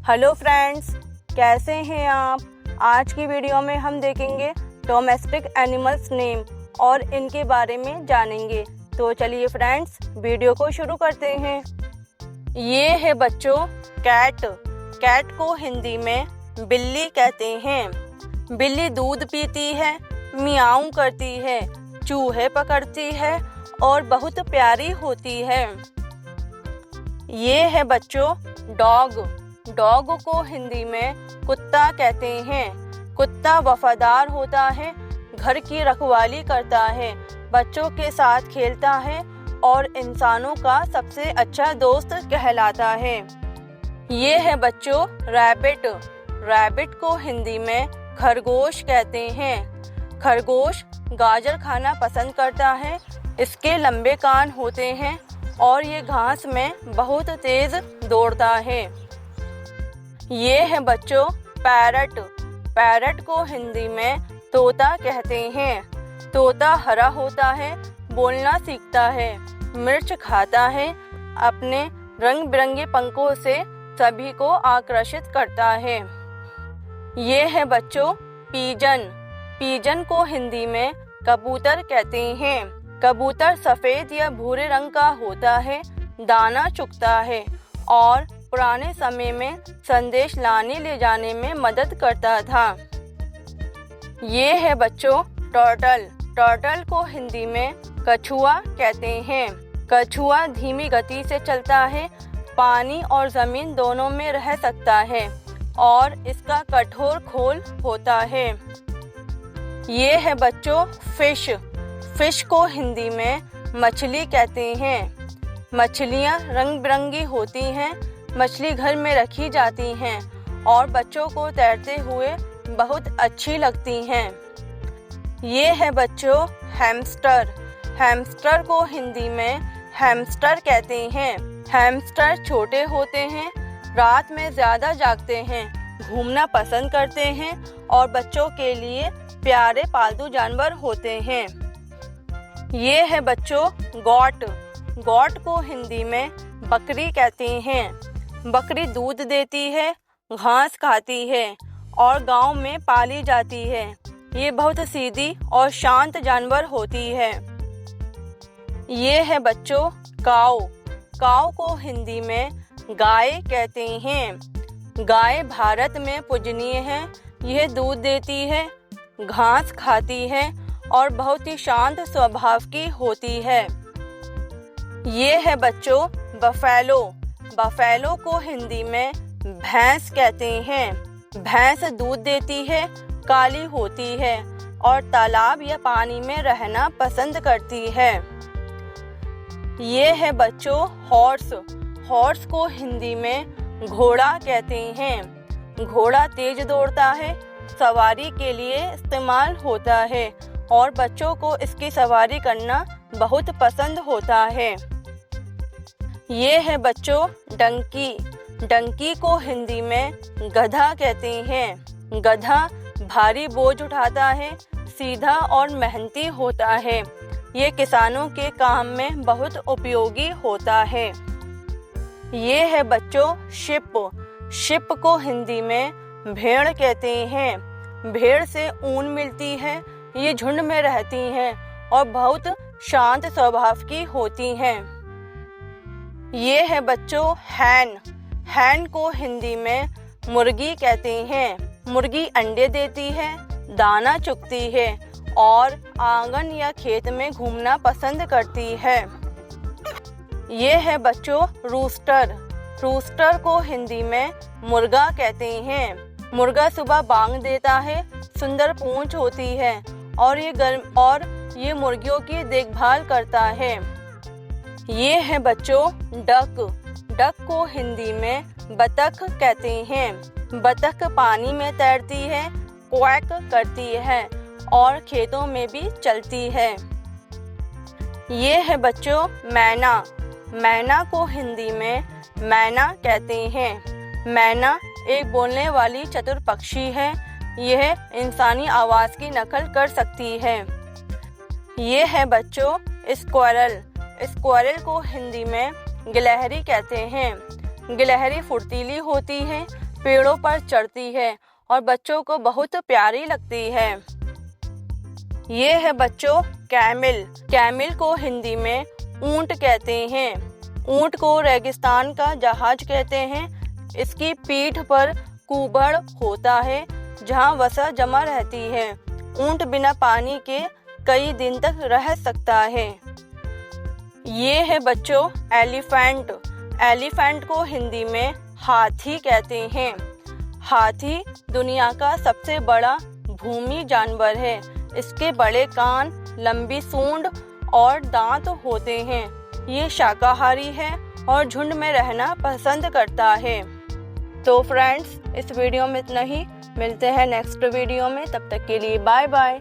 Hello friends, कैसे हैं आप। आज की वीडियो में हम देखेंगे डोमेस्टिक एनिमल्स नेम और इनके बारे में जानेंगे। तो चलिए फ्रेंड्स, वीडियो को शुरू करते हैं। ये है बच्चों कैट। कैट को हिंदी में बिल्ली कहते हैं। बिल्ली दूध पीती है, मियाऊं करती है, चूहे पकड़ती है और बहुत प्यारी होती है। ये है बच्चों डॉग। डॉग को हिंदी में कुत्ता कहते हैं। कुत्ता वफादार होता है, घर की रखवाली करता है, बच्चों के साथ खेलता है और इंसानों का सबसे अच्छा दोस्त कहलाता है। ये है बच्चों रैबिट। रैबिट को हिंदी में खरगोश कहते हैं। खरगोश गाजर खाना पसंद करता है। इसके लंबे कान होते हैं और ये घास में बहुत तेज दौड़ता है। ये है बच्चों पैरट। पैरट को हिंदी में तोता कहते हैं। तोता हरा होता है, बोलना सीखता है, मिर्च खाता है, अपने रंग बिरंगे पंखों से सभी को आकर्षित करता है। ये है बच्चों पीजन। पीजन को हिंदी में कबूतर कहते हैं। कबूतर सफेद या भूरे रंग का होता है, दाना चुगता है और पुराने समय में संदेश लाने ले जाने में मदद करता था। ये है बच्चों टर्टल। टर्टल को हिंदी में कछुआ कहते हैं। कछुआ धीमी गति से चलता है, पानी और जमीन दोनों में रह सकता है और इसका कठोर खोल होता है। ये है बच्चों फिश। फिश को हिंदी में मछली कहते हैं। मछलियाँ रंग बिरंगी होती हैं, मछली घर में रखी जाती हैं और बच्चों को तैरते हुए बहुत अच्छी लगती हैं। ये है बच्चों हैमस्टर। हैमस्टर को हिंदी में हैमस्टर कहते हैं। हैमस्टर छोटे होते हैं, रात में ज़्यादा जागते हैं, घूमना पसंद करते हैं और बच्चों के लिए प्यारे पालतू जानवर होते हैं। ये है बच्चों गॉट। गॉट को हिंदी में बकरी कहते हैं। बकरी दूध देती है, घास खाती है और गांव में पाली जाती है। ये बहुत सीधी और शांत जानवर होती है। ये है बच्चों काऊ। काऊ को हिंदी में गाय कहते हैं। गाय भारत में पूजनीय है। यह दूध देती है, घास खाती है और बहुत ही शांत स्वभाव की होती है। ये है बच्चों बफेलो। बफेलो को हिंदी में भैंस कहते हैं। भैंस दूध देती है, काली होती है और तालाब या पानी में रहना पसंद करती है। ये है बच्चों हॉर्स। हॉर्स को हिंदी में घोड़ा कहते हैं। घोड़ा तेज दौड़ता है, सवारी के लिए इस्तेमाल होता है और बच्चों को इसकी सवारी करना बहुत पसंद होता है। ये है बच्चों डंकी। डंकी को हिंदी में गधा कहते हैं। गधा भारी बोझ उठाता है, सीधा और मेहनती होता है। ये किसानों के काम में बहुत उपयोगी होता है। ये है बच्चों शिप। शिप को हिंदी में भेड़ कहते हैं। भेड़ से ऊन मिलती है, ये झुंड में रहती हैं और बहुत शांत स्वभाव की होती हैं। ये है बच्चों हैन। हैन को हिंदी में मुर्गी कहते हैं। मुर्गी अंडे देती है, दाना चुगती है और आंगन या खेत में घूमना पसंद करती है। ये है बच्चों रूस्टर। रूस्टर को हिंदी में मुर्गा कहते हैं। मुर्गा सुबह बांग देता है, सुंदर पूंछ होती है और ये मुर्गियों की देखभाल करता है। ये है बच्चों डक। डक को हिंदी में बतख कहते हैं। बतख पानी में तैरती है, क्वैक करती है और खेतों में भी चलती है। ये है बच्चों मैना। मैना को हिंदी में मैना कहते हैं। मैना एक बोलने वाली चतुर पक्षी है। यह इंसानी आवाज़ की नकल कर सकती है। ये है बच्चों स्क्वायरल। स्क्वायरल को हिंदी में गिलहरी कहते हैं। गिलहरी फुर्तीली होती है, पेड़ों पर चढ़ती है और बच्चों को बहुत प्यारी लगती है। ये है बच्चों कैमल। कैमल को हिंदी में ऊंट कहते हैं। ऊंट को रेगिस्तान का जहाज कहते हैं। इसकी पीठ पर कुबड़ होता है जहाँ वसा जमा रहती है। ऊंट बिना पानी के कई दिन तक रह सकता है। ये है बच्चों एलिफेंट। एलिफेंट को हिंदी में हाथी कहते हैं। हाथी दुनिया का सबसे बड़ा भूमि जानवर है। इसके बड़े कान, लंबी सूंड और दांत होते हैं। ये शाकाहारी है और झुंड में रहना पसंद करता है। तो फ्रेंड्स, इस वीडियो में इतना ही। मिलते हैं नेक्स्ट वीडियो में। तब तक के लिए बाय बाय।